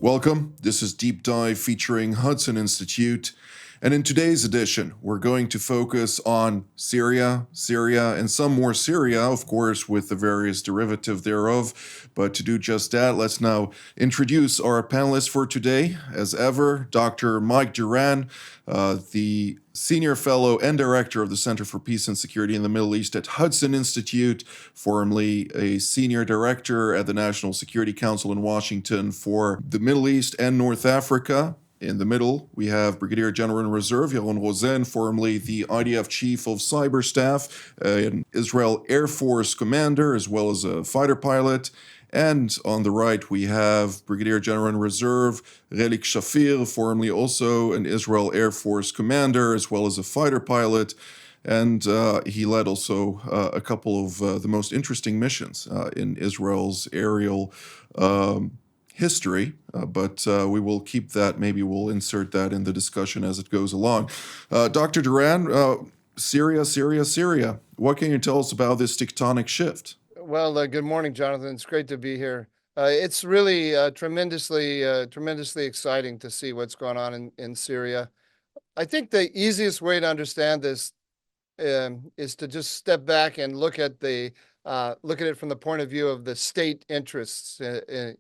Welcome. This is Deep Dive featuring Hudson Institute. And in today's edition, we're going to focus on Syria, and some more Syria, of course, with the various derivative thereof. But to do just that, let's now introduce our panelists for today. As ever, Dr. Mike Duran, the Senior Fellow and Director of the Center for Peace and Security in the Middle East at Hudson Institute, formerly a Senior Director at the National Security Council in Washington for the Middle East and North Africa. In the middle, we have Brigadier General in Reserve Yaron Rosen, formerly the IDF Chief of Cyber Staff, an Israel Air Force Commander, as well as a fighter pilot. And on the right, we have Brigadier General in Reserve Relik Shafir, formerly also an Israel Air Force Commander, as well as a fighter pilot. And he led also a couple of the most interesting missions in Israel's aerial history, but we will keep that. Maybe we'll insert that in the discussion as it goes along. Dr. Duran, Syria. What can you tell us about this tectonic shift? Well, good morning, Jonathan. It's great to be here. It's really tremendously exciting to see what's going on in Syria. I think the easiest way to understand this is to just step back and look at it from the point of view of the state interests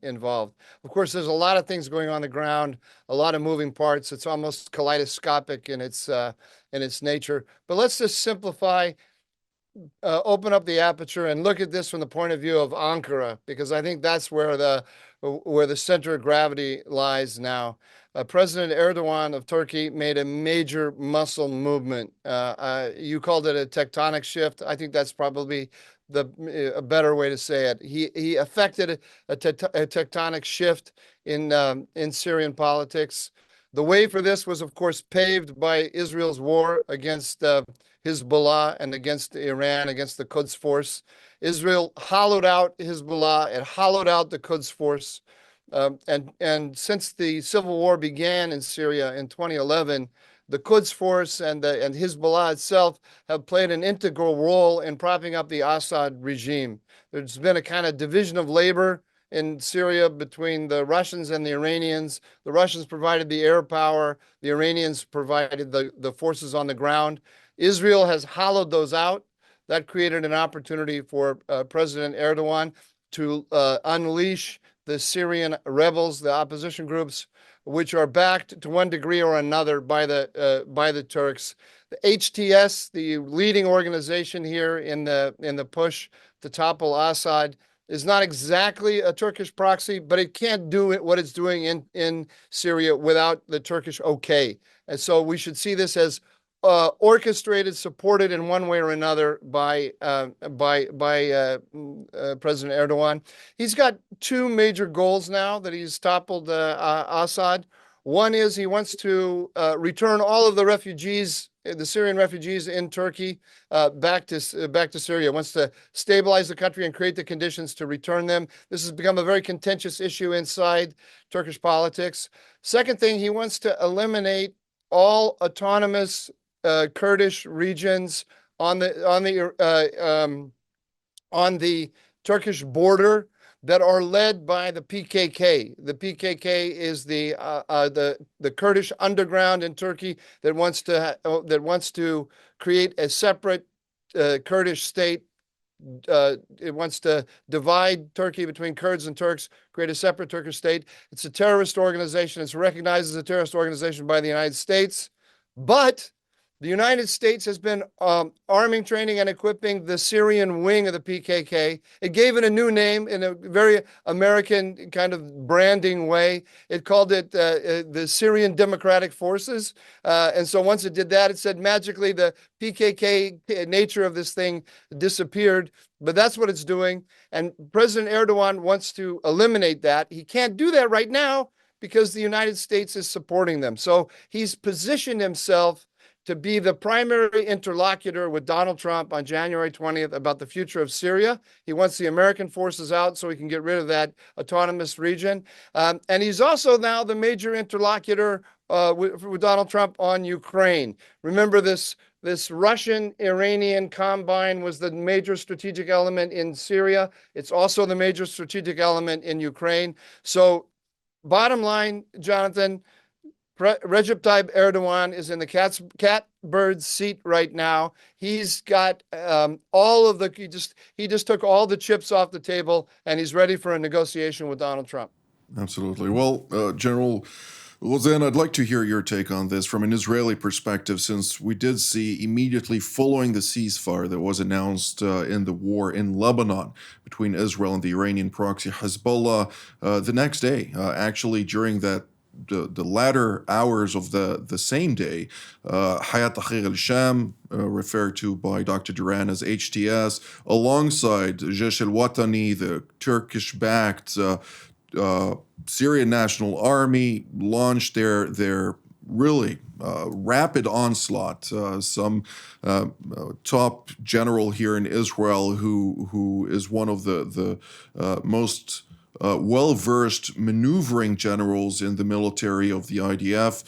involved. Of course, there's a lot of things going on the ground, a lot of moving parts. It's almost kaleidoscopic in its nature. But let's just simplify, open up the aperture, and look at this from the point of view of Ankara, because I think that's where the center of gravity lies now. President Erdogan of Turkey made a major muscle movement. You called it a tectonic shift. I think that's probably a better way to say it. He effected a tectonic shift in Syrian politics. The way for this was, of course, paved by Israel's war against Hezbollah and against Iran, against the Quds Force. Israel hollowed out Hezbollah. It hollowed out the Quds Force. And since the civil war began in Syria in 2011, the Quds Force and Hezbollah itself have played an integral role in propping up the Assad regime. There's been a kind of division of labor in Syria between the Russians and the Iranians. The Russians provided the air power. The Iranians provided the forces on the ground. Israel has hollowed those out. That created an opportunity for President Erdogan to unleash the Syrian rebels, the opposition groups, which are backed to one degree or another by the Turks. The HTS, the leading organization here in the push to topple Assad, is not exactly a Turkish proxy, but it can't do what it's doing in Syria without the Turkish okay. And so we should see this as orchestrated, supported in one way or another by President Erdogan. He's got two major goals now that he's toppled Assad. One is he wants to return all of the refugees, the Syrian refugees in Turkey, back to Syria. Wants to stabilize the country and create the conditions to return them. This has become a very contentious issue inside Turkish politics. Second thing, he wants to eliminate all autonomous Kurdish regions on the Turkish border that are led by the PKK. The PKK is the Kurdish underground in Turkey that wants to create a separate Kurdish state. It wants to divide Turkey between Kurds and Turks, create a separate Turkish state. It's a terrorist organization. It's recognized as a terrorist organization by the United States, but the United States has been arming, training, and equipping the Syrian wing of the PKK. It gave it a new name in a very American kind of branding way. It called it the Syrian Democratic Forces. And so once it did that, it said magically the PKK nature of this thing disappeared. But that's what it's doing. And President Erdogan wants to eliminate that. He can't do that right now because the United States is supporting them. So he's positioned himself to be the primary interlocutor with Donald Trump on January 20th about the future of Syria. He wants the American forces out so he can get rid of that autonomous region. And he's also now the major interlocutor with Donald Trump on Ukraine. Remember, this Russian-Iranian combine was the major strategic element in Syria. It's also the major strategic element in Ukraine. So bottom line, Jonathan, Recep Tayyip Erdogan is in the catbird seat right now. He's got all of the he just took all the chips off the table, and he's ready for a negotiation with Donald Trump. Absolutely. Well, General Lozan, I'd like to hear your take on this from an Israeli perspective, since we did see immediately following the ceasefire that was announced in the war in Lebanon between Israel and the Iranian proxy Hezbollah, the next day, actually during the latter hours of the same day, Hayat Tahrir al-Sham, referred to by Dr. Duran as HTS, alongside Jaish al-Watani, the Turkish-backed Syrian National Army, launched their really rapid onslaught. Some top general here in Israel, who is one of the most well-versed maneuvering generals in the military of the IDF,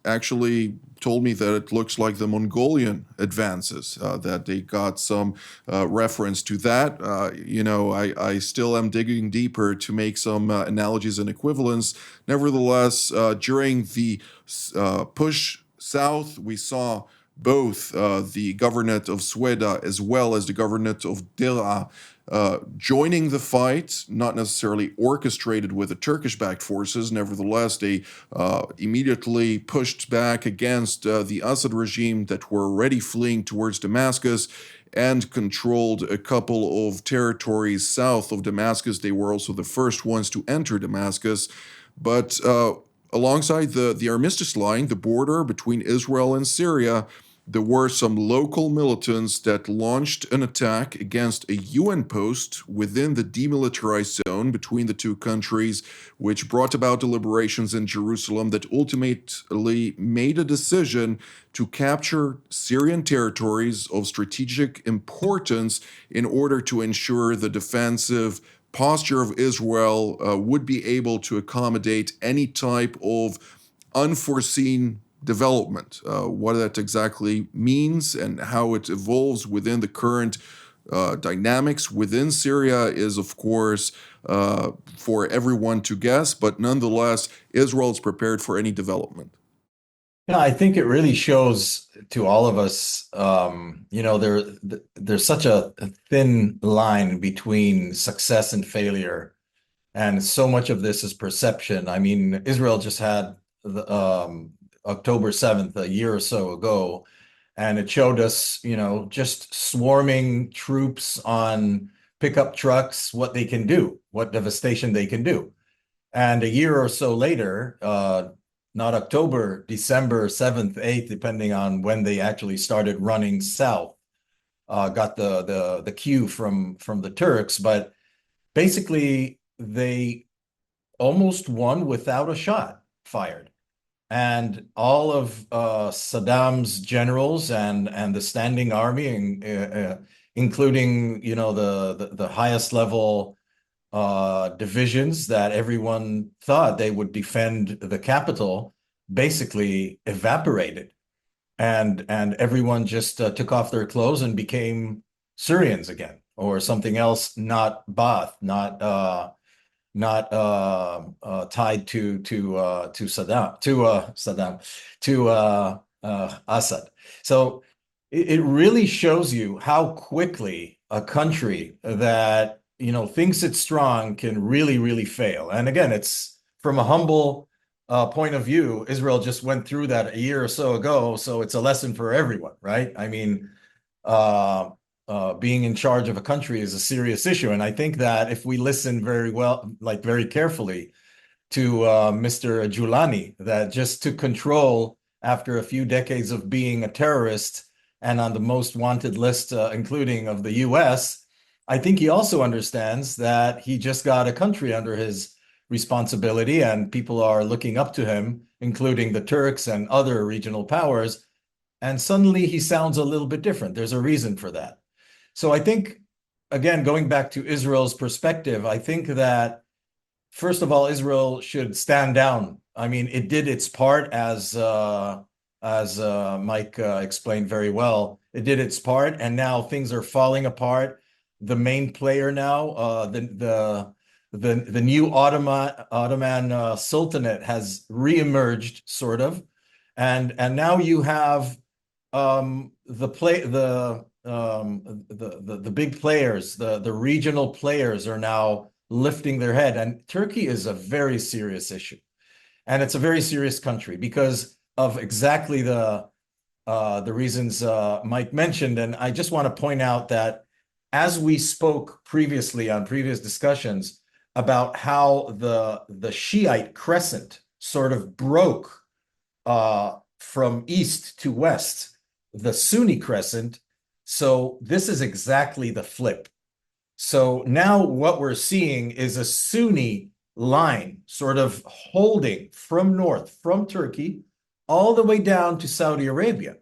actually told me that it looks like the Mongolian advances, that they got some reference to that. I still am digging deeper to make some analogies and equivalents. Nevertheless, during the push south, we saw both the governorate of Sweda as well as the governorate of Dir'a joining the fight, not necessarily orchestrated with the Turkish-backed forces. Nevertheless, they immediately pushed back against the Assad regime that were already fleeing towards Damascus and controlled a couple of territories south of Damascus. They were also the first ones to enter Damascus. But alongside the armistice line, the border between Israel and Syria, there were some local militants that launched an attack against a UN post within the demilitarized zone between the two countries, which brought about deliberations in Jerusalem that ultimately made a decision to capture Syrian territories of strategic importance in order to ensure the defensive posture of Israel would be able to accommodate any type of unforeseen development. What that exactly means and how it evolves within the current dynamics within Syria is, of course, for everyone to guess, but nonetheless, Israel is prepared for any development. Yeah, I think it really shows to all of us, there's such a thin line between success and failure. And so much of this is perception. I mean, Israel just had the October 7th, a year or so ago, and it showed us, just swarming troops on pickup trucks, what they can do, what devastation they can do. And a year or so later, not October, December 7th, 8th, depending on when they actually started running south, got the cue from the Turks, but basically they almost won without a shot fired. And all of Saddam's generals and the standing army, including the highest level divisions that everyone thought they would defend the capital, basically evaporated, and everyone just took off their clothes and became Syrians again, or something else, not Baath, not tied to Assad. So it really shows you how quickly a country that thinks it's strong can really fail. And again, it's from a humble point of view. Israel just went through that a year or so ago, so it's a lesson for everyone, right? I mean, being in charge of a country is a serious issue. And I think that if we listen very carefully to Mr. Julani, that just took control after a few decades of being a terrorist and on the most wanted list, including of the US, I think he also understands that he just got a country under his responsibility and people are looking up to him, including the Turks and other regional powers. And suddenly he sounds a little bit different. There's a reason for that. So I think, again, going back to Israel's perspective, I think that, first of all, Israel should stand down. I mean, it did its part, as Mike explained very well. It did its part, and now things are falling apart. The main player now, the the new Ottoman Sultanate has reemerged, sort of, and now you have the big players, the regional players are now lifting their head, and Turkey is a very serious issue, and it's a very serious country because of exactly the reasons Mike mentioned. And I just want to point out that as we spoke previously on previous discussions about how the Shiite crescent sort of broke from east to west, the Sunni crescent. So this is exactly the flip. So now what we're seeing is a Sunni line sort of holding from north, from Turkey, all the way down to Saudi Arabia.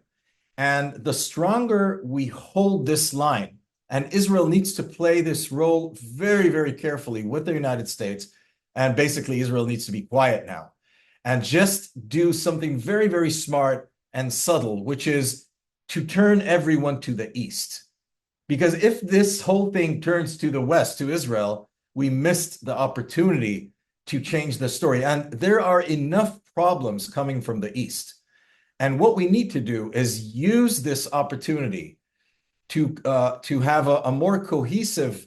And the stronger we hold this line, and Israel needs to play this role very, very carefully with the United States, and basically Israel needs to be quiet now and just do something very, very smart and subtle, which is to turn everyone to the east. Because if this whole thing turns to the west, to Israel, we missed the opportunity to change the story. And there are enough problems coming from the east. And what we need to do is use this opportunity to have a more cohesive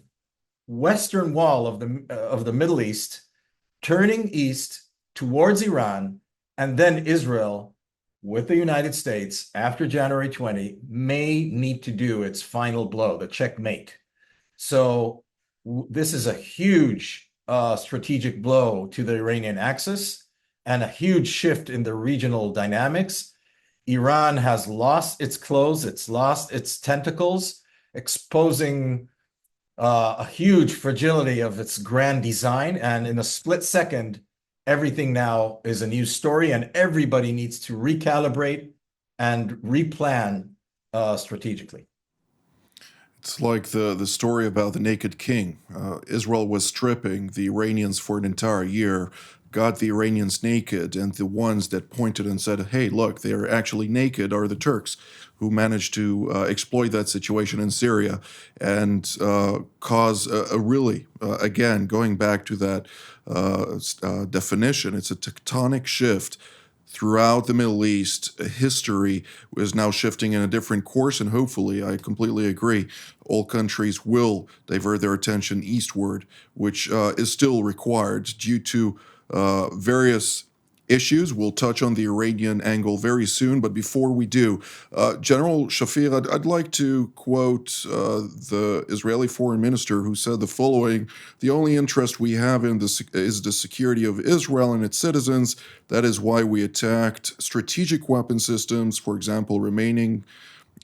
western wall of the Middle East, turning east towards Iran, and then Israel with the United States after January 20 may need to do its final blow, the checkmate. So this is a huge strategic blow to the Iranian axis and a huge shift in the regional dynamics. Iran has lost its clothes, it's lost its tentacles, exposing a huge fragility of its grand design. And in a split second, everything now is a new story, and everybody needs to recalibrate and replan strategically. It's like the story about the naked king. Israel was stripping the Iranians for an entire year, got the Iranians naked, and the ones that pointed and said, hey, look, they're actually naked are the Turks, who managed to exploit that situation in Syria and cause a really, again, going back to that definition, it's a tectonic shift throughout the Middle East. History is now shifting in a different course, and hopefully, I completely agree, all countries will divert their attention eastward, which is still required due to various issues. We'll touch on the Iranian angle very soon, but before we do, General Shafir, I'd like to quote the Israeli foreign minister who said the following: "The only interest we have in this is the security of Israel and its citizens. That is why we attacked strategic weapon systems, for example, remaining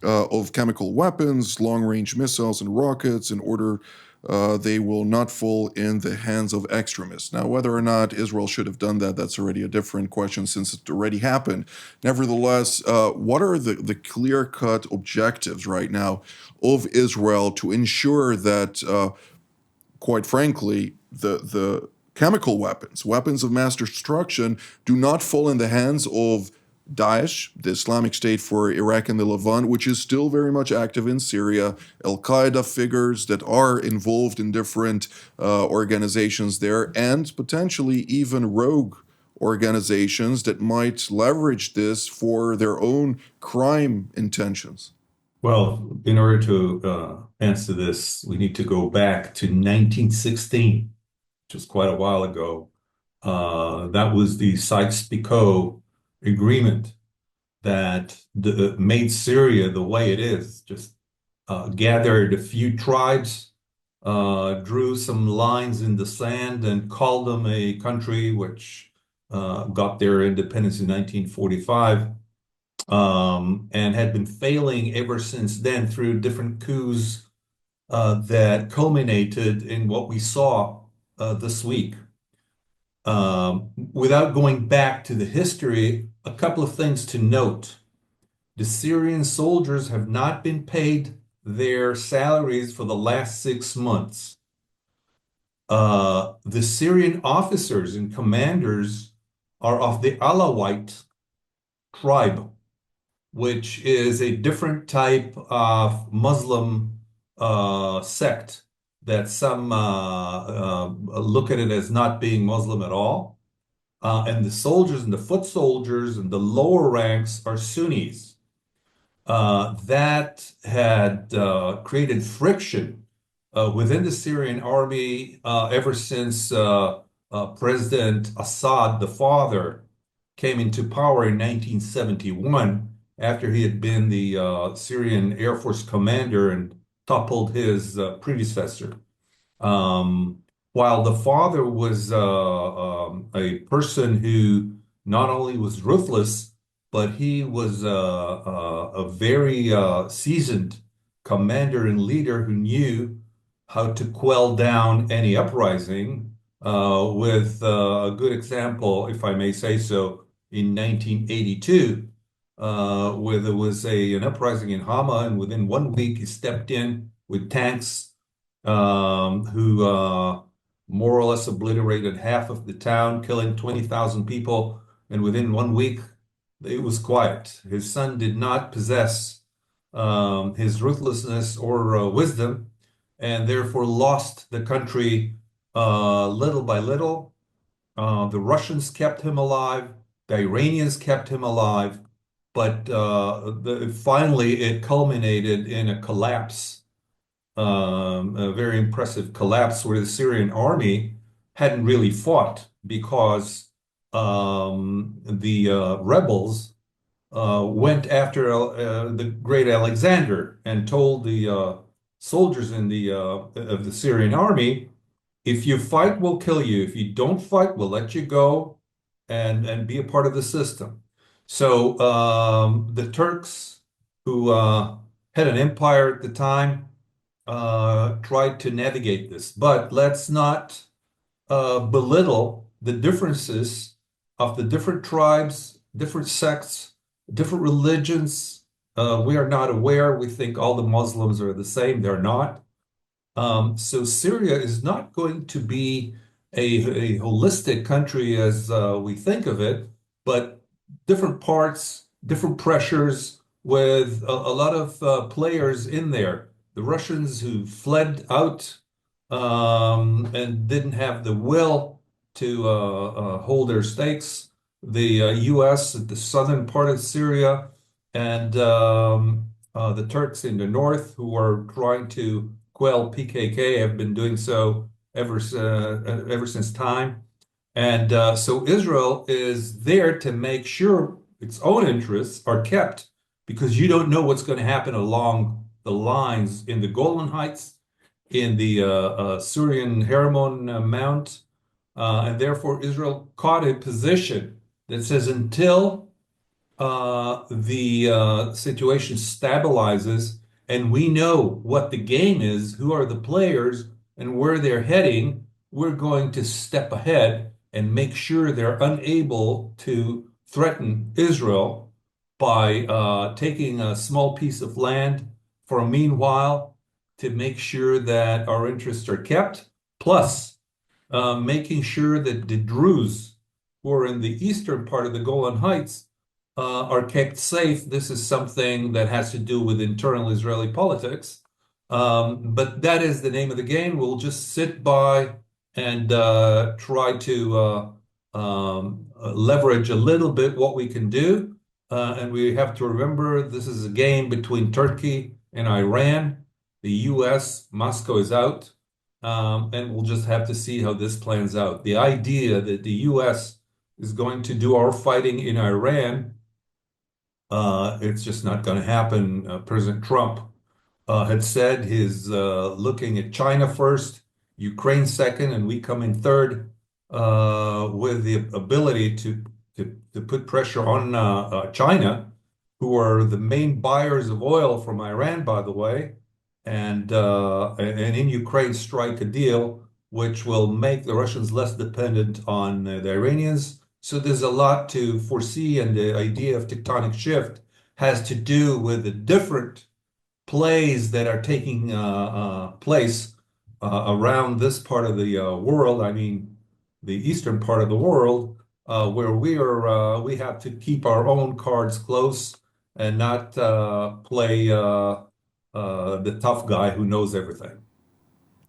of chemical weapons, long-range missiles, and rockets, in order they will not fall in the hands of extremists." Now, whether or not Israel should have done that, that's already a different question since it already happened. Nevertheless, what are the clear-cut objectives right now of Israel to ensure that, quite frankly, the chemical weapons of mass destruction, do not fall in the hands of Daesh, the Islamic State for Iraq and the Levant, which is still very much active in Syria, Al-Qaeda figures that are involved in different organizations there, and potentially even rogue organizations that might leverage this for their own crime intentions? Well, in order to answer this, we need to go back to 1916, which was quite a while ago. That was the Sykes-Picot agreement that made Syria the way it is. Just gathered a few tribes, drew some lines in the sand, and called them a country, which got their independence in 1945, and had been failing ever since then through different coups that culminated in what we saw this week. Without going back to the history, a couple of things to note. The Syrian soldiers have not been paid their salaries for the last 6 months. The Syrian officers and commanders are of the Alawite tribe, which is a different type of Muslim sect that some look at it as not being Muslim at all. And the soldiers and the foot soldiers and the lower ranks are Sunnis. That had created friction within the Syrian army ever since President Assad, the father, came into power in 1971 after he had been the Syrian Air Force commander and toppled his predecessor. While the father was a person who not only was ruthless, but he was a very seasoned commander and leader who knew how to quell down any uprising. With a good example, if I may say so, in 1982, where there was an uprising in Hama, and within 1 week he stepped in with tanks who more or less obliterated half of the town, killing 20,000 people. And within 1 week, it was quiet. His son did not possess his ruthlessness or wisdom, and therefore lost the country little by little. The Russians kept him alive. The Iranians kept him alive. But finally, it culminated in a collapse, a very impressive collapse where the Syrian army hadn't really fought because the rebels went after the great Alexander and told the soldiers in of the Syrian army, if you fight, we'll kill you. If you don't fight, we'll let you go and be a part of the system. So the Turks, who had an empire at the time, tried to navigate this. But let's not belittle the differences of the different tribes, different sects, different religions. We are not aware. We think all the Muslims are the same. They're not. So Syria is not going to be a holistic country as we think of it, but different parts, different pressures with a lot of players in there. The Russians who fled out and didn't have the will to hold their stakes. The U.S. at the southern part of Syria, and the Turks in the north, who are trying to quell PKK, have been doing so ever since time. And so Israel is there to make sure its own interests are kept, because you don't know what's going to happen along the lines in the Golan Heights, in the Syrian Hermon Mount, and therefore Israel caught a position that says until the situation stabilizes and we know what the game is, who are the players, and where they're heading, we're going to step ahead and make sure they're unable to threaten Israel by taking a small piece of land for a meanwhile, to make sure that our interests are kept, plus making sure that the Druze, who are in the eastern part of the Golan Heights, are kept safe. This is something that has to do with internal Israeli politics. But that is the name of the game. We'll just sit by and try to leverage a little bit what we can do. And we have to remember this is a game between Turkey and Iran. The US, Moscow is out. And we'll just have to see how this plans out. The idea that the US is going to do our fighting in Iran, it's just not going to happen. President Trump had said he's looking at China first, Ukraine second, and we come in third, with the ability to put pressure on China, who are the main buyers of oil from Iran, by the way, and in Ukraine strike a deal which will make the Russians less dependent on the Iranians. So there's a lot to foresee, and the idea of tectonic shift has to do with the different plays that are taking place around this part of the world. I mean, the eastern part of the world, where we have to keep our own cards close and not play the tough guy who knows everything.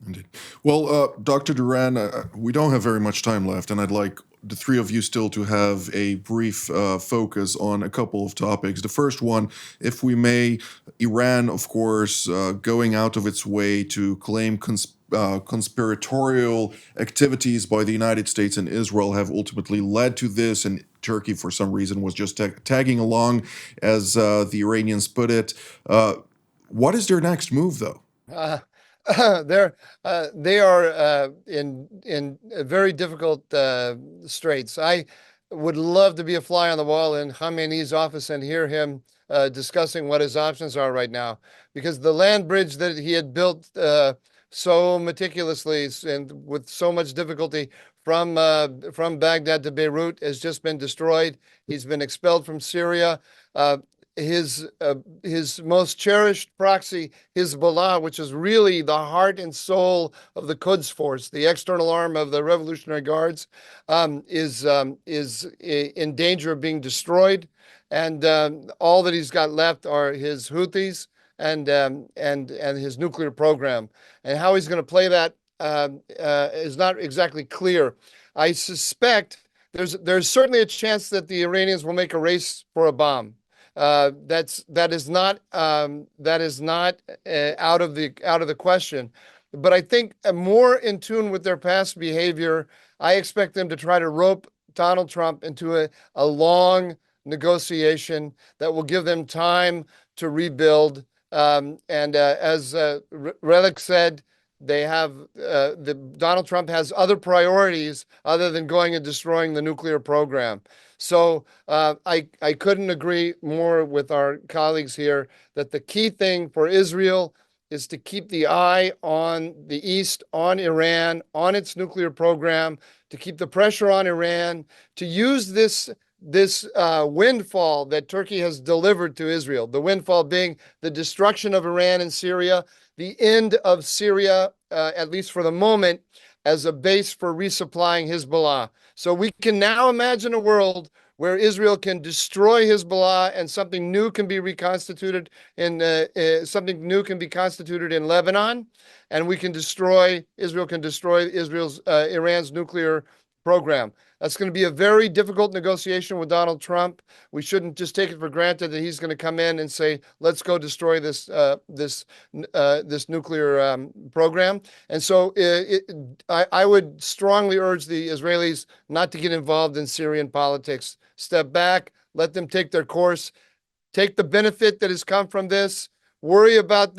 Indeed. Well, Dr. Duran, we don't have very much time left, and I'd like the three of you still to have a brief focus on a couple of topics. The first one, if we may, Iran, of course, going out of its way to claim conspiratorial activities by the United States and Israel have ultimately led to this, and Turkey, for some reason, was just tagging along, as the Iranians put it. What is their next move, though? Uh, they are in very difficult straits. I would love to be a fly on the wall in Khamenei's office and hear him discussing what his options are right now, because the land bridge that he had built so meticulously and with so much difficulty from Baghdad to Beirut has just been destroyed. He's been expelled from Syria. His most cherished proxy, Hezbollah, which is really the heart and soul of the Quds Force, the external arm of the Revolutionary Guards, is in danger of being destroyed, and all that he's got left are his Houthis and his nuclear program, and how he's going to play that is not exactly clear. I suspect there's certainly a chance that the Iranians will make a race for a bomb. That is not out of the question. But I think more in tune with their past behavior, I expect them to try to rope Donald Trump into a long negotiation that will give them time to rebuild. And as Relic said, Donald Trump has other priorities other than going and destroying the nuclear program. So I couldn't agree more with our colleagues here that the key thing for Israel is to keep the eye on the East, on Iran, on its nuclear program, to keep the pressure on Iran, to use this windfall that Turkey has delivered to Israel, the windfall being the destruction of Iran and Syria, the end of Syria, at least for the moment, as a base for resupplying Hezbollah. So we can now imagine a world where Israel can destroy Hezbollah and something new can be reconstituted in Lebanon, and Israel can destroy Iran's nuclear program. That's going to be a very difficult negotiation with Donald Trump. We shouldn't just take it for granted that he's going to come in and say, "Let's go destroy this nuclear program." And so, I would strongly urge the Israelis not to get involved in Syrian politics. Step back, let them take their course, take the benefit that has come from this. Worry about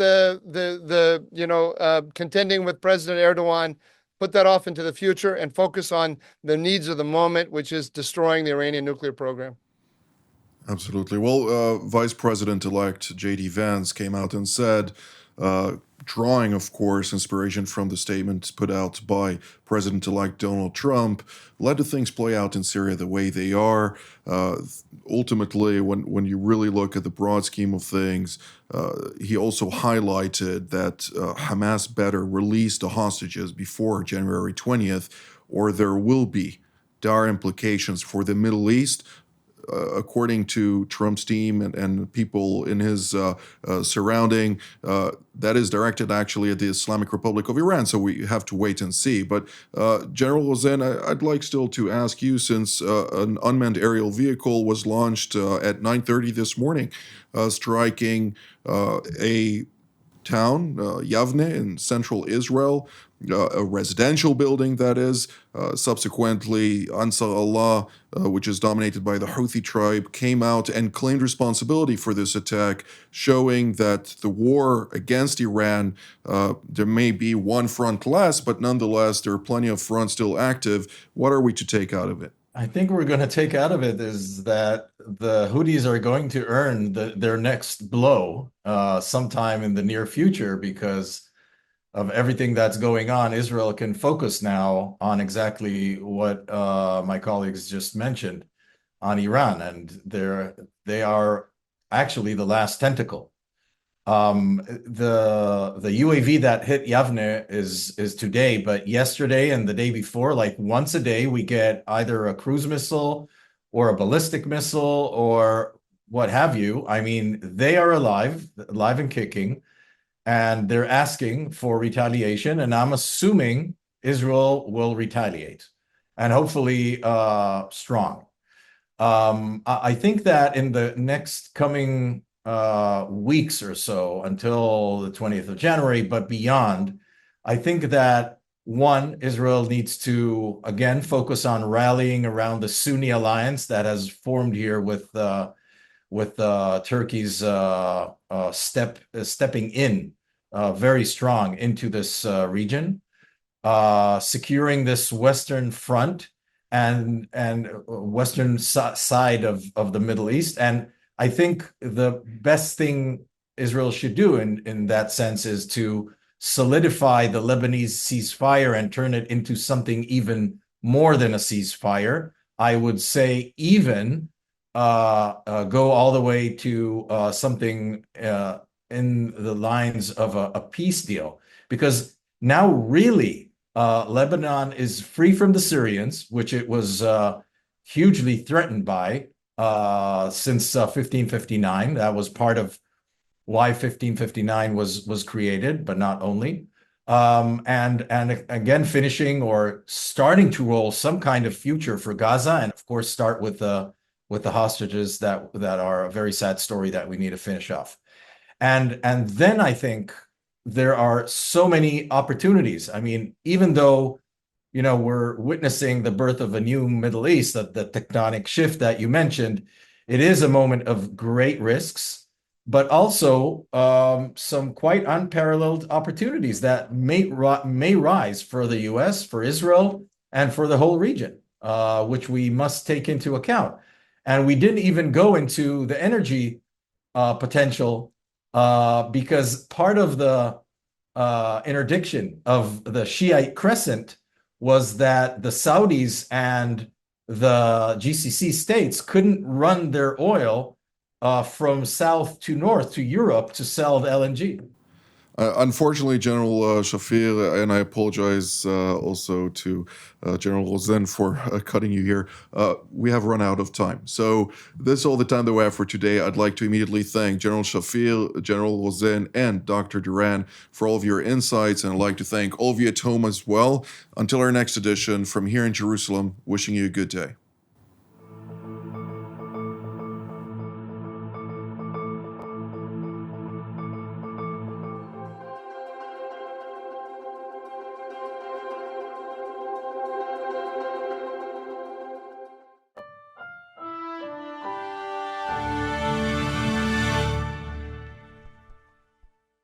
contending with President Erdogan. Put that off into the future and focus on the needs of the moment, which is destroying the Iranian nuclear program. Absolutely. Well, Vice President-elect J.D. Vance came out and said, drawing, of course, inspiration from the statement put out by President-elect Donald Trump, let the things play out in Syria the way they are. Ultimately, when you really look at the broad scheme of things, he also highlighted that Hamas better release the hostages before January 20th, or there will be dire implications for the Middle East. According to Trump's team and people in his surrounding, that is directed actually at the Islamic Republic of Iran. So we have to wait and see. But General Rosen, I'd like still to ask you, since an unmanned aerial vehicle was launched at 9:30 this morning, striking a town, Yavne, in central Israel, a residential building, that is. Subsequently, Ansar Allah, which is dominated by the Houthi tribe, came out and claimed responsibility for this attack, showing that the war against Iran, there may be one front less, but nonetheless, there are plenty of fronts still active. What are we to take out of it? I think we're going to take out of it is that the Houthis are going to earn their next blow sometime in the near future, because of everything that's going on. Israel can focus now on exactly what my colleagues just mentioned on Iran, and they are actually the last tentacle. The UAV that hit Yavne is today, but yesterday and the day before, like once a day, we get either a cruise missile or a ballistic missile or what have you. I mean, they are alive and kicking. and they're asking for retaliation, and I'm assuming Israel will retaliate, and hopefully strong. I think that in the next coming weeks or so, until the 20th of January, but beyond, I think that one, Israel needs to again focus on rallying around the Sunni alliance that has formed here with Turkey's stepping in very strong into this region, securing this Western front and Western side of the Middle East. And I think the best thing Israel should do in that sense is to solidify the Lebanese ceasefire and turn it into something even more than a ceasefire. I would say even go all the way to something in the lines of a peace deal, because now really Lebanon is free from the Syrians, which it was hugely threatened by since 1559. That was part of why 1559 was created, but not only. And again, finishing or starting to roll some kind of future for Gaza, and of course start with the hostages that are a very sad story that we need to finish off. And then I think there are so many opportunities. I mean, even though, you know, we're witnessing the birth of a new Middle East, the tectonic shift that you mentioned, it is a moment of great risks, but also some quite unparalleled opportunities that may rise for the US, for Israel, and for the whole region, which we must take into account. And we didn't even go into the energy potential because part of the interdiction of the Shiite crescent was that the Saudis and the GCC states couldn't run their oil from south to north to Europe to sell the LNG. Unfortunately, General Shafir, and I apologize also to General Rosen for cutting you here, we have run out of time. So this is all the time that we have for today. I'd like to immediately thank General Shafir, General Rosen, and Dr. Duran for all of your insights, and I'd like to thank all of you at home as well. Until our next edition, from here in Jerusalem, wishing you a good day.